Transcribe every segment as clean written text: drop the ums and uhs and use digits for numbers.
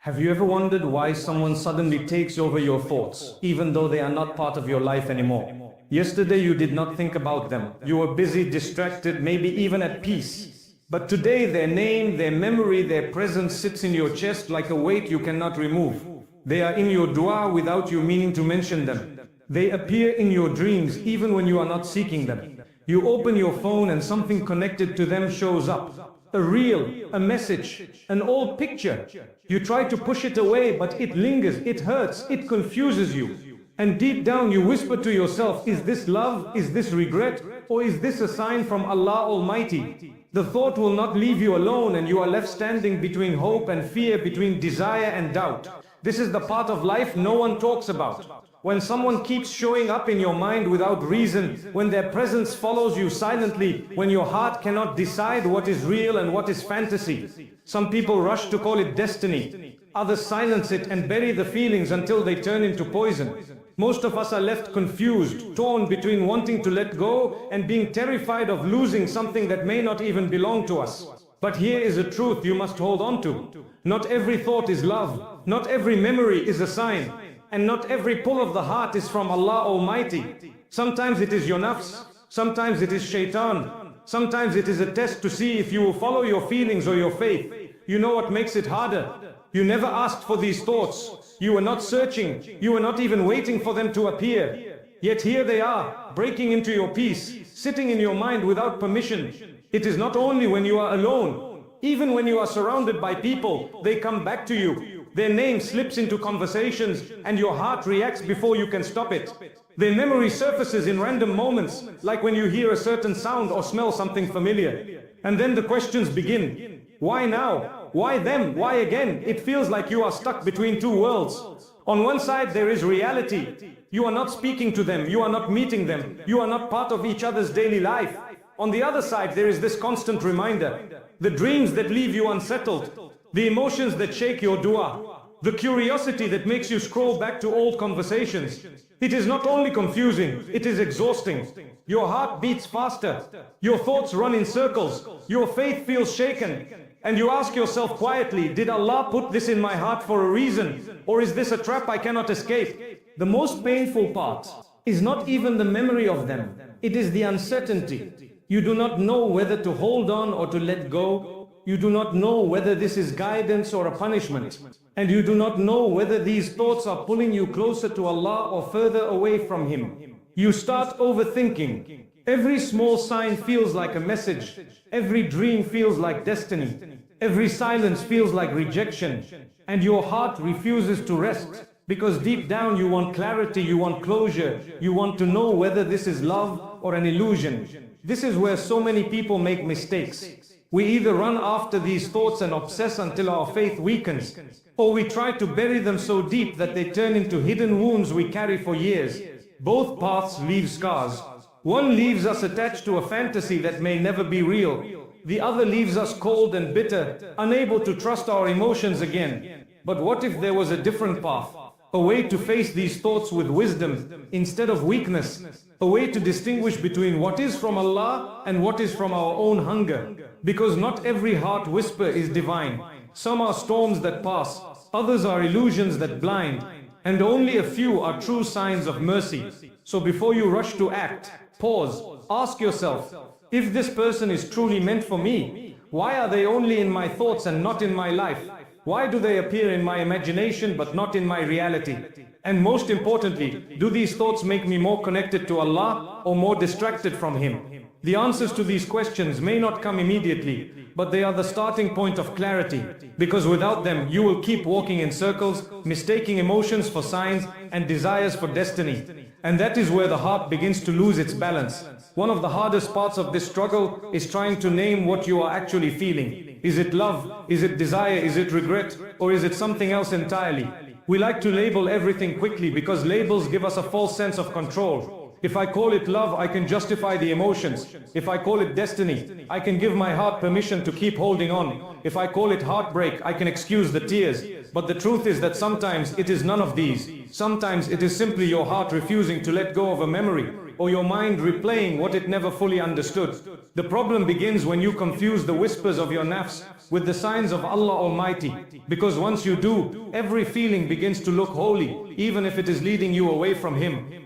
Have you ever wondered why someone suddenly takes over your thoughts, even though they are not part of your life anymore? Yesterday you did not think about them. You were busy, distracted, maybe even at peace. But today their name, their memory, their presence sits in your chest like a weight you cannot remove. They are in your dua without you meaning to mention them. They appear in your dreams even when you are not seeking them. You open your phone and something connected to them shows up. A reel, a message, an old picture. You try to push it away, but it lingers, it hurts, it confuses you. And deep down you whisper to yourself, is this love, is this regret, or is this a sign from Allah Almighty? The thought will not leave you alone and you are left standing between hope and fear, between desire and doubt. This is the part of life no one talks about. When someone keeps showing up in your mind without reason, when their presence follows you silently, when your heart cannot decide what is real and what is fantasy. Some people rush to call it destiny. Others silence it and bury the feelings until they turn into poison. Most of us are left confused, torn between wanting to let go and being terrified of losing something that may not even belong to us. But here is a truth you must hold on to. Not every thought is love. Not every memory is a sign. And not every pull of the heart is from Allah Almighty. Sometimes it is your nafs, sometimes it is shaitan, sometimes it is a test to see if you will follow your feelings or your faith. You know what makes it harder? You never asked for these thoughts. You were not searching. You were not even waiting for them to appear. Yet here they are, breaking into your peace, sitting in your mind without permission. It is not only when you are alone. Even when you are surrounded by people, they come back to you. Their name slips into conversations and your heart reacts before you can stop it. Their memory surfaces in random moments, like when you hear a certain sound or smell something familiar. And then the questions begin. Why now? Why them? Why again? It feels like you are stuck between two worlds. On one side there is reality. You are not speaking to them, you are not meeting them, you are not part of each other's daily life. On the other side there is this constant reminder. The dreams that leave you unsettled. The emotions that shake your dua, the curiosity that makes you scroll back to old conversations. It is not only confusing, it is exhausting. Your heart beats faster, your thoughts run in circles, your faith feels shaken, and you ask yourself quietly, did Allah put this in my heart for a reason, or is this a trap I cannot escape? The most painful part is not even the memory of them, it is the uncertainty. You do not know whether to hold on or to let go. You do not know whether this is guidance or a punishment. And you do not know whether these thoughts are pulling you closer to Allah or further away from Him. You start overthinking. Every small sign feels like a message. Every dream feels like destiny. Every silence feels like rejection. And your heart refuses to rest. Because deep down you want clarity, you want closure. You want to know whether this is love or an illusion. This is where so many people make mistakes. We either run after these thoughts and obsess until our faith weakens, or we try to bury them so deep that they turn into hidden wounds we carry for years. Both paths leave scars. One leaves us attached to a fantasy that may never be real. The other leaves us cold and bitter, unable to trust our emotions again. But what if there was a different path? A way to face these thoughts with wisdom instead of weakness. A way to distinguish between what is from Allah and what is from our own hunger. Because not every heart whisper is divine. Some are storms that pass, others are illusions that blind, and only a few are true signs of mercy. So before you rush to act, pause, ask yourself, if this person is truly meant for me, why are they only in my thoughts and not in my life? Why do they appear in my imagination but not in my reality? And most importantly, do these thoughts make me more connected to Allah or more distracted from Him? The answers to these questions may not come immediately, but they are the starting point of clarity, because without them you will keep walking in circles, mistaking emotions for signs and desires for destiny. And that is where the heart begins to lose its balance. One of the hardest parts of this struggle is trying to name what you are actually feeling. Is it love? Is it desire? Is it regret? Or is it something else entirely? We like to label everything quickly because labels give us a false sense of control. If I call it love, I can justify the emotions. If I call it destiny, I can give my heart permission to keep holding on. If I call it heartbreak, I can excuse the tears. But the truth is that sometimes it is none of these. Sometimes it is simply your heart refusing to let go of a memory, or your mind replaying what it never fully understood. The problem begins when you confuse the whispers of your nafs with the signs of Allah Almighty, because once you do, every feeling begins to look holy, even if it is leading you away from Him.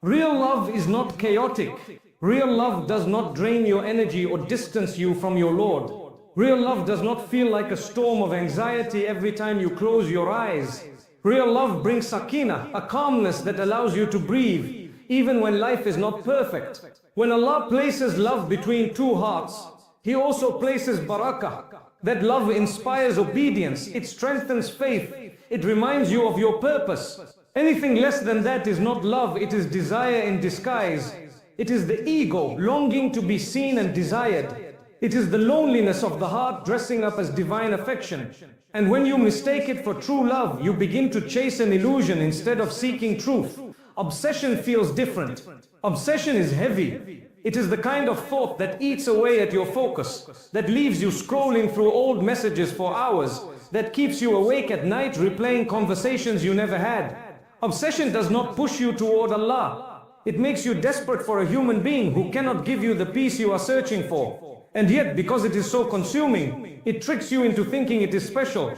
Real love is not chaotic. Real love does not drain your energy or distance you from your Lord. Real love does not feel like a storm of anxiety every time you close your eyes. Real love brings sakina, a calmness that allows you to breathe, even when life is not perfect. When Allah places love between two hearts, He also places barakah. That love inspires obedience, it strengthens faith, it reminds you of your purpose. Anything less than that is not love, it is desire in disguise. It is the ego longing to be seen and desired. It is the loneliness of the heart dressing up as divine affection. And when you mistake it for true love, you begin to chase an illusion instead of seeking truth. Obsession feels different. Obsession is heavy. It is the kind of thought that eats away at your focus, that leaves you scrolling through old messages for hours, that keeps you awake at night replaying conversations you never had. Obsession does not push you toward Allah. It makes you desperate for a human being who cannot give you the peace you are searching for. And yet, because it is so consuming, it tricks you into thinking it is special.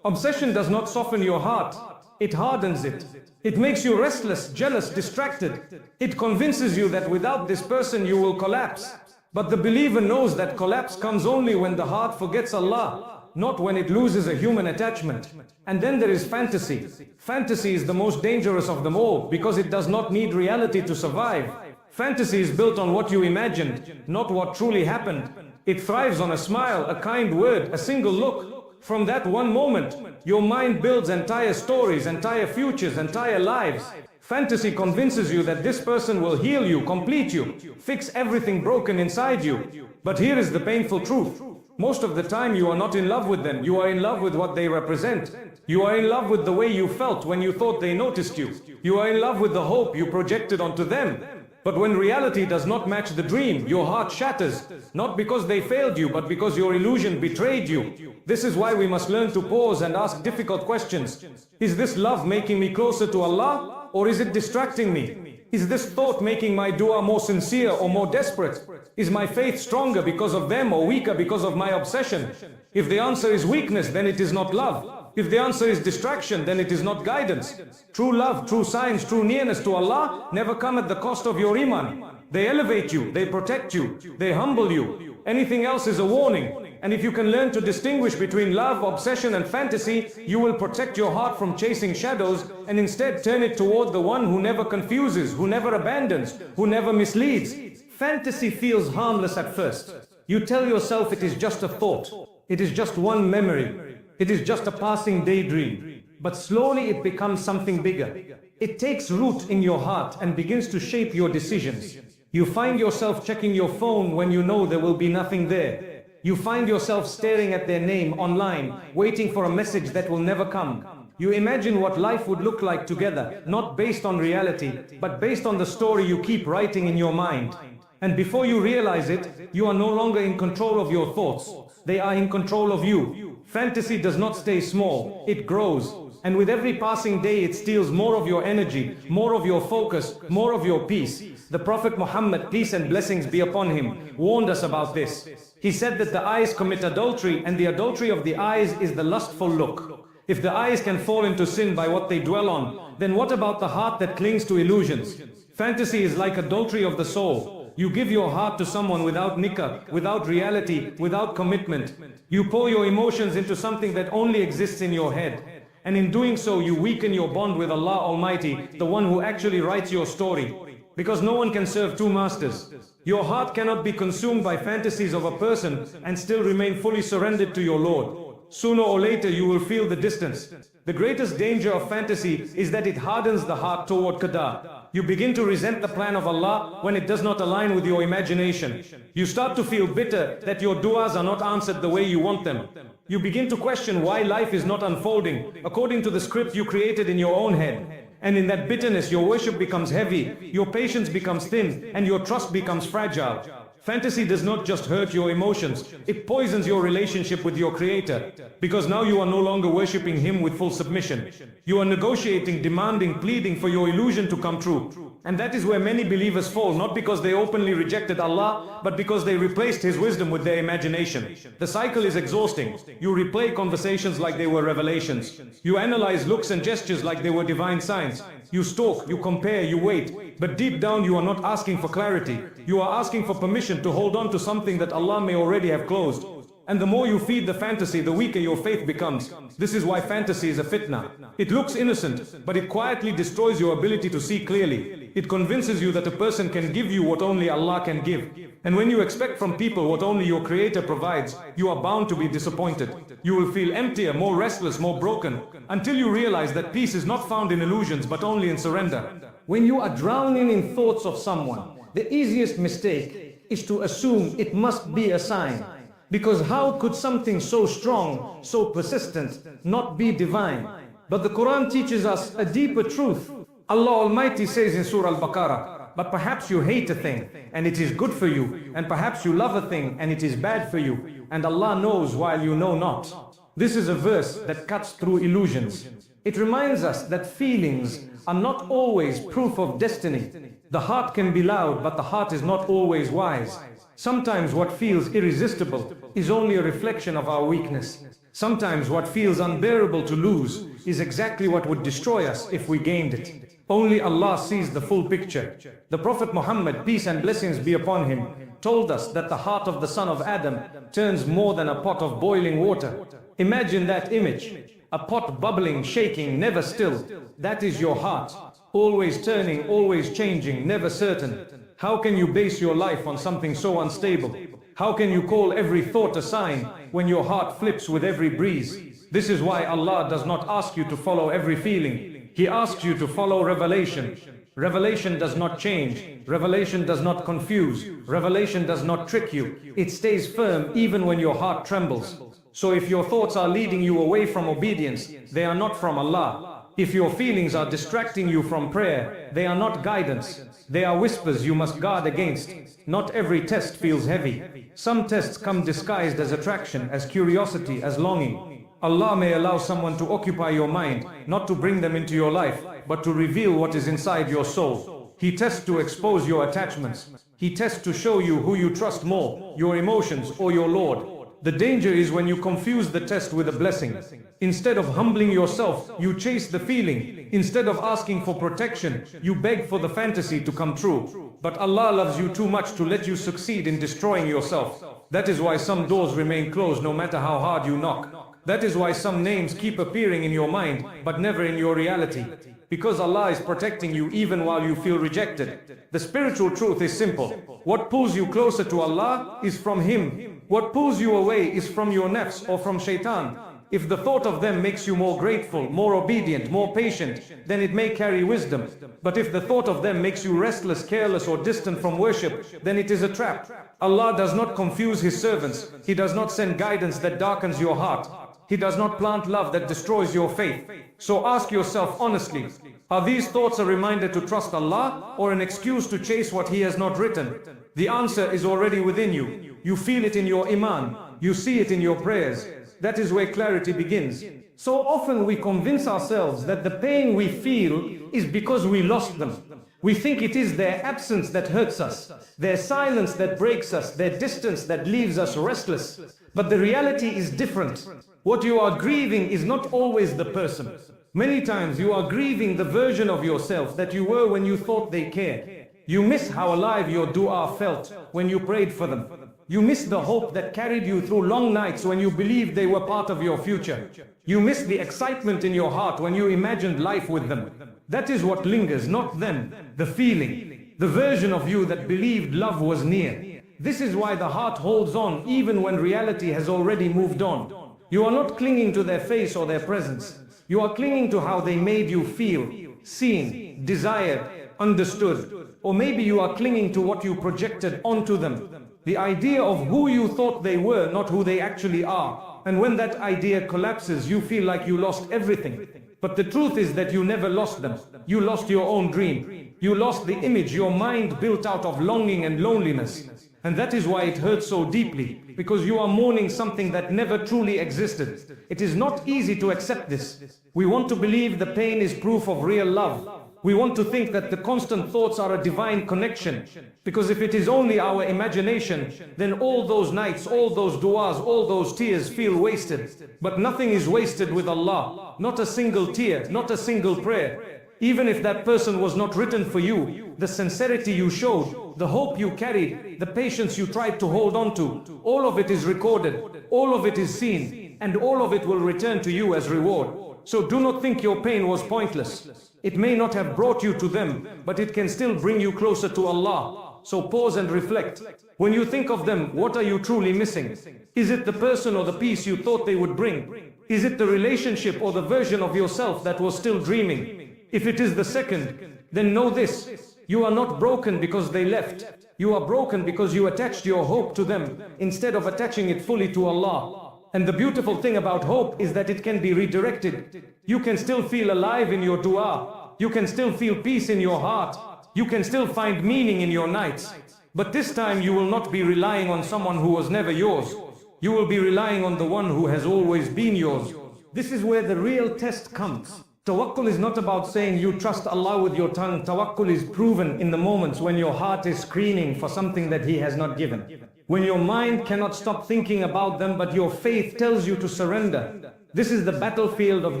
Obsession does not soften your heart, it hardens it. It makes you restless, jealous, distracted. It convinces you that without this person you will collapse. But the believer knows that collapse comes only when the heart forgets Allah, not when it loses a human attachment. And then there is fantasy. Fantasy is the most dangerous of them all because it does not need reality to survive. Fantasy is built on what you imagined, not what truly happened. It thrives on a smile, a kind word, a single look. From that one moment, your mind builds entire stories, entire futures, entire lives. Fantasy convinces you that this person will heal you, complete you, fix everything broken inside you. But here is the painful truth. Most of the time you are not in love with them, you are in love with what they represent. You are in love with the way you felt when you thought they noticed you. You are in love with the hope you projected onto them. But when reality does not match the dream, your heart shatters, not because they failed you, but because your illusion betrayed you. This is why we must learn to pause and ask difficult questions. Is this love making me closer to Allah, or is it distracting me? Is this thought making my dua more sincere or more desperate? Is my faith stronger because of them or weaker because of my obsession? If the answer is weakness, then it is not love. If the answer is distraction, then it is not guidance. True love, true signs, true nearness to Allah never come at the cost of your iman. They elevate you, they protect you, they humble you. Anything else is a warning. And if you can learn to distinguish between love, obsession and fantasy, you will protect your heart from chasing shadows and instead turn it toward the one who never confuses, who never abandons, who never misleads. Fantasy feels harmless at first. You tell yourself it is just a thought. It is just one memory. It is just a passing daydream. But slowly it becomes something bigger. It takes root in your heart and begins to shape your decisions. You find yourself checking your phone when you know there will be nothing there. You find yourself staring at their name online, waiting for a message that will never come. You imagine what life would look like together, not based on reality, but based on the story you keep writing in your mind. And before you realize it, you are no longer in control of your thoughts. They are in control of you. Fantasy does not stay small, it grows. And with every passing day, it steals more of your energy, more of your focus, more of your peace. The Prophet Muhammad, peace and blessings be upon him, warned us about this. He said that the eyes commit adultery, and the adultery of the eyes is the lustful look. If the eyes can fall into sin by what they dwell on, then what about the heart that clings to illusions? Fantasy is like adultery of the soul. You give your heart to someone without nikah, without reality, without commitment. You pour your emotions into something that only exists in your head. And in doing so, you weaken your bond with Allah Almighty, the one who actually writes your story. Because no one can serve two masters. Your heart cannot be consumed by fantasies of a person and still remain fully surrendered to your Lord. Sooner or later, you will feel the distance. The greatest danger of fantasy is that it hardens the heart toward qada. You begin to resent the plan of Allah when it does not align with your imagination. You start to feel bitter that your du'as are not answered the way you want them. You begin to question why life is not unfolding according to the script you created in your own head. And in that bitterness, your worship becomes heavy, your patience becomes thin, and your trust becomes fragile. Fantasy does not just hurt your emotions, it poisons your relationship with your Creator. Because now you are no longer worshipping Him with full submission. You are negotiating, demanding, pleading for your illusion to come true. And that is where many believers fall, not because they openly rejected Allah, but because they replaced His wisdom with their imagination. The cycle is exhausting. You replay conversations like they were revelations. You analyze looks and gestures like they were divine signs. You stalk, you compare, you wait. But deep down you are not asking for clarity. You are asking for permission to hold on to something that Allah may already have closed. And the more you feed the fantasy, the weaker your faith becomes. This is why fantasy is a fitna. It looks innocent, but it quietly destroys your ability to see clearly. It convinces you that a person can give you what only Allah can give. And when you expect from people what only your Creator provides, you are bound to be disappointed. You will feel emptier, more restless, more broken, until you realize that peace is not found in illusions, but only in surrender. When you are drowning in thoughts of someone, the easiest mistake is to assume it must be a sign. Because how could something so strong, so persistent, not be divine? But the Quran teaches us a deeper truth. Allah Almighty says in Surah Al-Baqarah, but perhaps you hate a thing, and it is good for you, and perhaps you love a thing, and it is bad for you, and Allah knows while you know not. This is a verse that cuts through illusions. It reminds us that feelings are not always proof of destiny. The heart can be loud, but the heart is not always wise. Sometimes what feels irresistible is only a reflection of our weakness. Sometimes what feels unbearable to lose is exactly what would destroy us if we gained it. Only Allah sees the full picture. The Prophet Muhammad, peace and blessings be upon him, told us that the heart of the son of Adam turns more than a pot of boiling water. Imagine that image. A pot bubbling, shaking, never still. That is your heart. Always turning, always changing, never certain. How can you base your life on something so unstable? How can you call every thought a sign when your heart flips with every breeze? This is why Allah does not ask you to follow every feeling. He asks you to follow revelation. Revelation does not change. Revelation does not confuse. Revelation does not trick you. It stays firm even when your heart trembles. So if your thoughts are leading you away from obedience, they are not from Allah. If your feelings are distracting you from prayer, they are not guidance. They are whispers you must guard against. Not every test feels heavy. Some tests come disguised as attraction, as curiosity, as longing. Allah may allow someone to occupy your mind, not to bring them into your life, but to reveal what is inside your soul. He tests to expose your attachments. He tests to show you who you trust more, your emotions or your Lord. The danger is when you confuse the test with a blessing. Instead of humbling yourself, you chase the feeling. Instead of asking for protection, you beg for the fantasy to come true. But Allah loves you too much to let you succeed in destroying yourself. That is why some doors remain closed no matter how hard you knock. That is why some names keep appearing in your mind, but never in your reality. Because Allah is protecting you even while you feel rejected. The spiritual truth is simple. What pulls you closer to Allah is from Him. What pulls you away is from your nafs or from shaitan. If the thought of them makes you more grateful, more obedient, more patient, then it may carry wisdom. But if the thought of them makes you restless, careless, or distant from worship, then it is a trap. Allah does not confuse His servants. He does not send guidance that darkens your heart. He does not plant love that destroys your faith. So ask yourself honestly, are these thoughts a reminder to trust Allah or an excuse to chase what He has not written? The answer is already within you. You feel it in your iman. You see it in your prayers. That is where clarity begins. So often we convince ourselves that the pain we feel is because we lost them. We think it is their absence that hurts us, their silence that breaks us, their distance that leaves us restless. But the reality is different. What you are grieving is not always the person. Many times you are grieving the version of yourself that you were when you thought they cared. You miss how alive your dua felt when you prayed for them. You miss the hope that carried you through long nights when you believed they were part of your future. You miss the excitement in your heart when you imagined life with them. That is what lingers, not them, the feeling, the version of you that believed love was near. This is why the heart holds on even when reality has already moved on. You are not clinging to their face or their presence. You are clinging to how they made you feel, seen, desired, understood. Or maybe you are clinging to what you projected onto them. The idea of who you thought they were, not who they actually are. And when that idea collapses, you feel like you lost everything. But the truth is that you never lost them. You lost your own dream. You lost the image your mind built out of longing and loneliness. And that is why it hurts so deeply, because you are mourning something that never truly existed. It is not easy to accept this. We want to believe the pain is proof of real love. We want to think that the constant thoughts are a divine connection. Because if it is only our imagination, then all those nights, all those du'as, all those tears feel wasted. But nothing is wasted with Allah. Not a single tear, not a single prayer. Even if that person was not written for you, the sincerity you showed, the hope you carried, the patience you tried to hold on to, all of it is recorded, all of it is seen, and all of it will return to you as reward. So do not think your pain was pointless. It may not have brought you to them, but it can still bring you closer to Allah. So pause and reflect. When you think of them, what are you truly missing? Is it the person or the peace you thought they would bring? Is it the relationship or the version of yourself that was still dreaming? If it is the second, then know this: you are not broken because they left. You are broken because you attached your hope to them instead of attaching it fully to Allah. And the beautiful thing about hope is that it can be redirected. You can still feel alive in your dua. You can still feel peace in your heart. You can still find meaning in your nights. But this time you will not be relying on someone who was never yours. You will be relying on the one who has always been yours. This is where the real test comes. Tawakkul is not about saying you trust Allah with your tongue. Tawakkul is proven in the moments when your heart is screaming for something that He has not given. When your mind cannot stop thinking about them, but your faith tells you to surrender. This is the battlefield of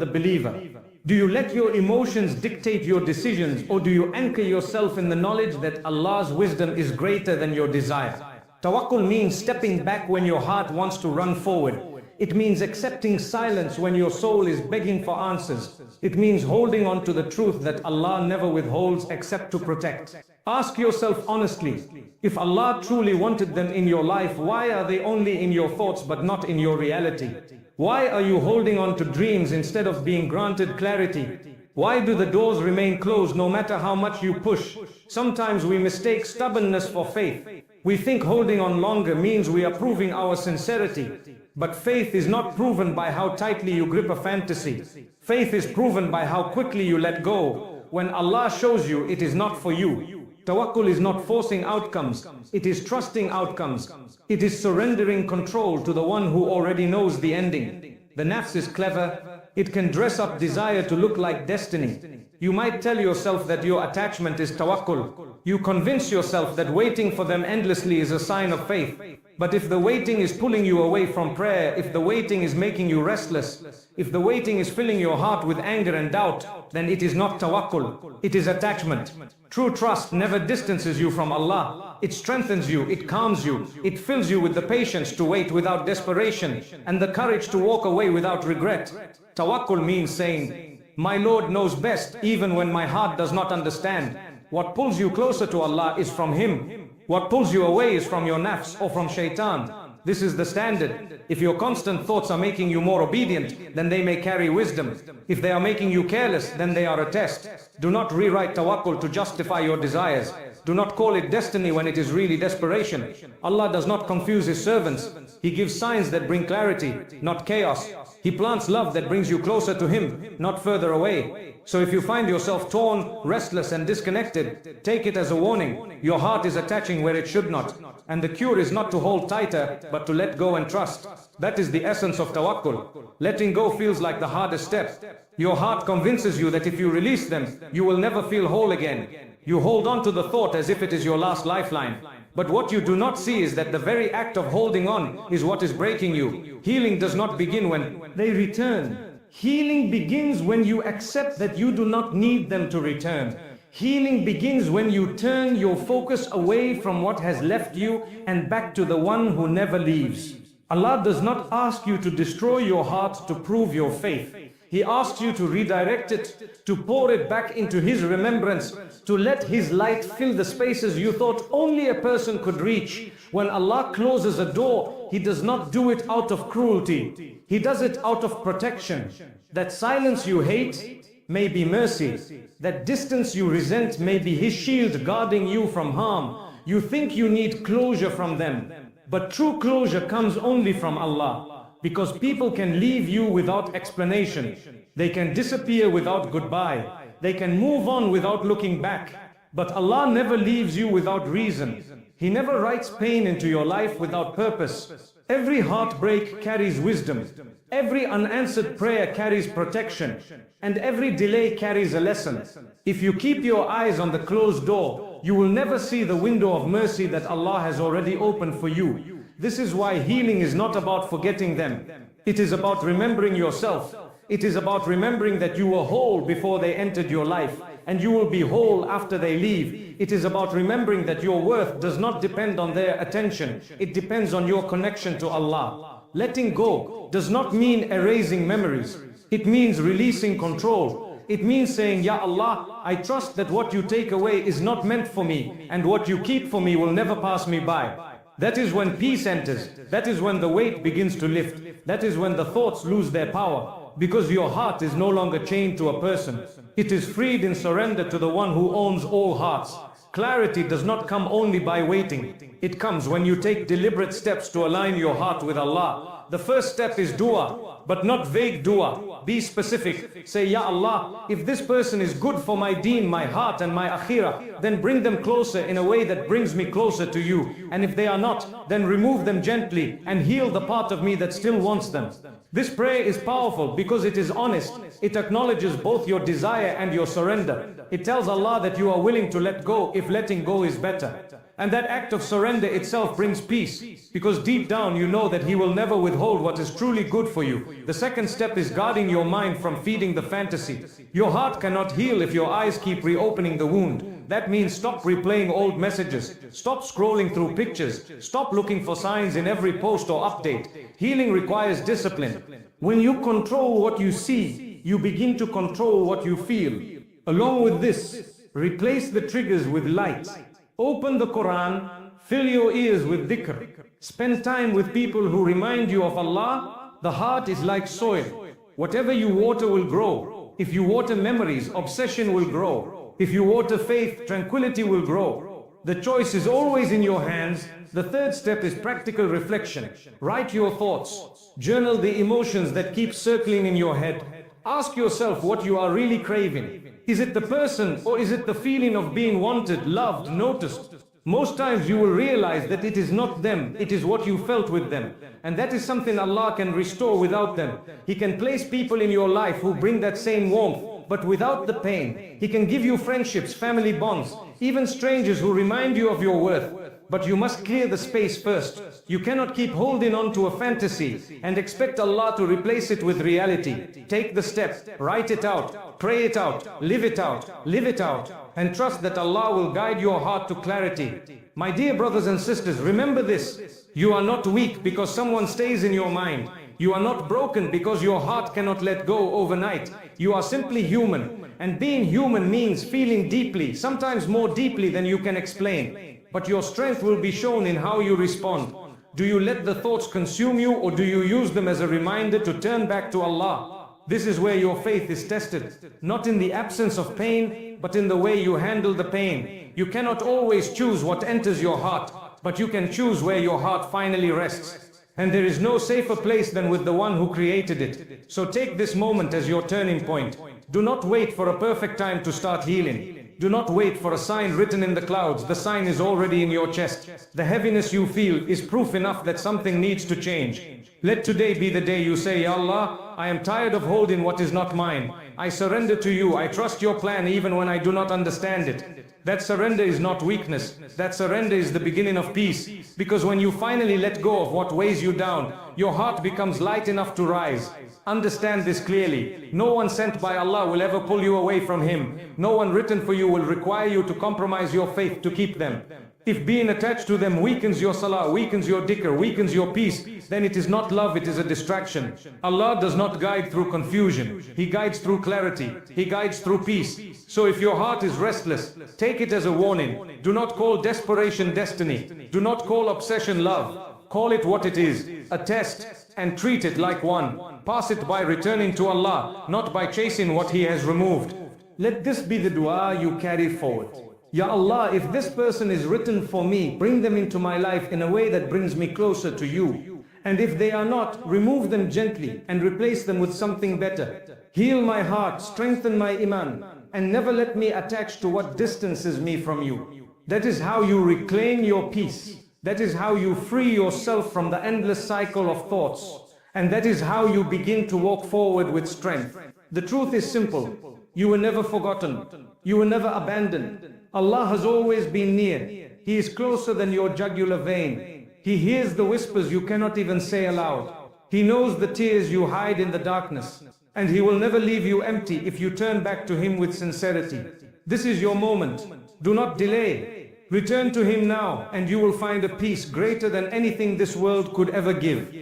the believer. Do you let your emotions dictate your decisions, or do you anchor yourself in the knowledge that Allah's wisdom is greater than your desire? Tawakkul means stepping back when your heart wants to run forward. It means accepting silence when your soul is begging for answers. It means holding on to the truth that Allah never withholds except to protect. Ask yourself honestly, if Allah truly wanted them in your life, why are they only in your thoughts but not in your reality? Why are you holding on to dreams instead of being granted clarity? Why do the doors remain closed no matter how much you push? Sometimes we mistake stubbornness for faith. We think holding on longer means we are proving our sincerity. But faith is not proven by how tightly you grip a fantasy. Faith is proven by how quickly you let go when Allah shows you it is not for you. Tawakkul is not forcing outcomes, it is trusting outcomes. It is surrendering control to the one who already knows the ending. The nafs is clever. It can dress up desire to look like destiny. You might tell yourself that your attachment is tawakkul. You convince yourself that waiting for them endlessly is a sign of faith. But if the waiting is pulling you away from prayer, if the waiting is making you restless, if the waiting is filling your heart with anger and doubt, then it is not tawakkul, it is attachment. True trust never distances you from Allah. It strengthens you, it calms you, it fills you with the patience to wait without desperation and the courage to walk away without regret. Tawakkul means saying, my Lord knows best even when my heart does not understand. What pulls you closer to Allah is from Him. What pulls you away is from your nafs or from shaitan. This is the standard. If your constant thoughts are making you more obedient, then they may carry wisdom. If they are making you careless, then they are a test. Do not rewrite tawakkul to justify your desires. Do not call it destiny when it is really desperation. Allah does not confuse His servants. He gives signs that bring clarity, not chaos. He plants love that brings you closer to Him, not further away. So if you find yourself torn, restless and disconnected, take it as a warning. Your heart is attaching where it should not. And the cure is not to hold tighter, but to let go and trust. That is the essence of tawakkul. Letting go feels like the hardest step. Your heart convinces you that if you release them, you will never feel whole again. You hold on to the thought as if it is your last lifeline. But what you do not see is that the very act of holding on is what is breaking you. Healing does not begin when they return. Healing begins when you accept that you do not need them to return. Healing begins when you turn your focus away from what has left you and back to the one who never leaves. Allah does not ask you to destroy your heart to prove your faith. He asks you to redirect it, to pour it back into His remembrance, to let His light fill the spaces you thought only a person could reach. When Allah closes a door, He does not do it out of cruelty. He does it out of protection. That silence you hate may be mercy. That distance you resent may be His shield guarding you from harm. You think you need closure from them, but true closure comes only from Allah. Because people can leave you without explanation. They can disappear without goodbye. They can move on without looking back. But Allah never leaves you without reason. He never writes pain into your life without purpose. Every heartbreak carries wisdom. Every unanswered prayer carries protection. And every delay carries a lesson. If you keep your eyes on the closed door, you will never see the window of mercy that Allah has already opened for you. This is why healing is not about forgetting them. It is about remembering yourself. It is about remembering that you were whole before they entered your life, and you will be whole after they leave. It is about remembering that your worth does not depend on their attention. It depends on your connection to Allah. Letting go does not mean erasing memories. It means releasing control. It means saying, Ya Allah, I trust that what you take away is not meant for me, and what you keep for me will never pass me by. That is when peace enters. That is when the weight begins to lift. That is when the thoughts lose their power. Because your heart is no longer chained to a person. It is freed in surrender to the one who owns all hearts. Clarity does not come only by waiting. It comes when you take deliberate steps to align your heart with Allah. The first step is dua, but not vague dua. Be specific. Say, Ya Allah, if this person is good for my deen, my heart and my akhirah, then bring them closer in a way that brings me closer to you. And if they are not, then remove them gently and heal the part of me that still wants them. This prayer is powerful because it is honest. It acknowledges both your desire and your surrender. It tells Allah that you are willing to let go if letting go is better. And that act of surrender itself brings peace, because deep down you know that He will never withhold what is truly good for you. The second step is guarding your mind from feeding the fantasy. Your heart cannot heal if your eyes keep reopening the wound. That means stop replaying old messages. Stop scrolling through pictures. Stop looking for signs in every post or update. Healing requires discipline. When you control what you see, you begin to control what you feel. Along with this, replace the triggers with light. Open the Quran, fill your ears with dhikr. Spend time with people who remind you of Allah. The heart is like soil. Whatever you water will grow. If you water memories, obsession will grow. If you water faith, tranquility will grow. The choice is always in your hands. The third step is practical reflection. Write your thoughts. Journal the emotions that keep circling in your head. Ask yourself what you are really craving. Is it the person, or is it the feeling of being wanted, loved, noticed? Most times you will realize that it is not them, it is what you felt with them. And that is something Allah can restore without them. He can place people in your life who bring that same warmth, but without the pain. He can give you friendships, family bonds, even strangers who remind you of your worth. But you must clear the space first. You cannot keep holding on to a fantasy and expect Allah to replace it with reality. Take the step, write it out, pray it out, live it out, live it out, and trust that Allah will guide your heart to clarity. My dear brothers and sisters, remember this. You are not weak because someone stays in your mind. You are not broken because your heart cannot let go overnight. You are simply human. And being human means feeling deeply, sometimes more deeply than you can explain. But your strength will be shown in how you respond. Do you let the thoughts consume you, or do you use them as a reminder to turn back to Allah? This is where your faith is tested. Not in the absence of pain, but in the way you handle the pain. You cannot always choose what enters your heart, but you can choose where your heart finally rests. And there is no safer place than with the one who created it. So take this moment as your turning point. Do not wait for a perfect time to start healing. Do not wait for a sign written in the clouds. The sign is already in your chest. The heaviness you feel is proof enough that something needs to change. Let today be the day you say, Ya Allah, I am tired of holding what is not mine. I surrender to you. I trust your plan even when I do not understand it. That surrender is not weakness. That surrender is the beginning of peace. Because when you finally let go of what weighs you down, your heart becomes light enough to rise. Understand this clearly. No one sent by Allah will ever pull you away from Him. No one written for you will require you to compromise your faith to keep them. If being attached to them weakens your salah, weakens your dhikr, weakens your peace, then it is not love, it is a distraction. Allah does not guide through confusion. He guides through clarity. He guides through peace. So if your heart is restless, take it as a warning. Do not call desperation destiny. Do not call obsession love. Call it what it is, a test, and treat it like one. Pass it by returning to Allah, not by chasing what He has removed. Let this be the dua you carry forward. Ya Allah, if this person is written for me, bring them into my life in a way that brings me closer to you. And if they are not, remove them gently and replace them with something better. Heal my heart, strengthen my iman, and never let me attach to what distances me from you. That is how you reclaim your peace. That is how you free yourself from the endless cycle of thoughts. And that is how you begin to walk forward with strength. The truth is simple. You were never forgotten. You were never abandoned. Allah has always been near. He is closer than your jugular vein. He hears the whispers you cannot even say aloud. He knows the tears you hide in the darkness. And He will never leave you empty if you turn back to Him with sincerity. This is your moment. Do not delay. Return to Him now, and you will find a peace greater than anything this world could ever give.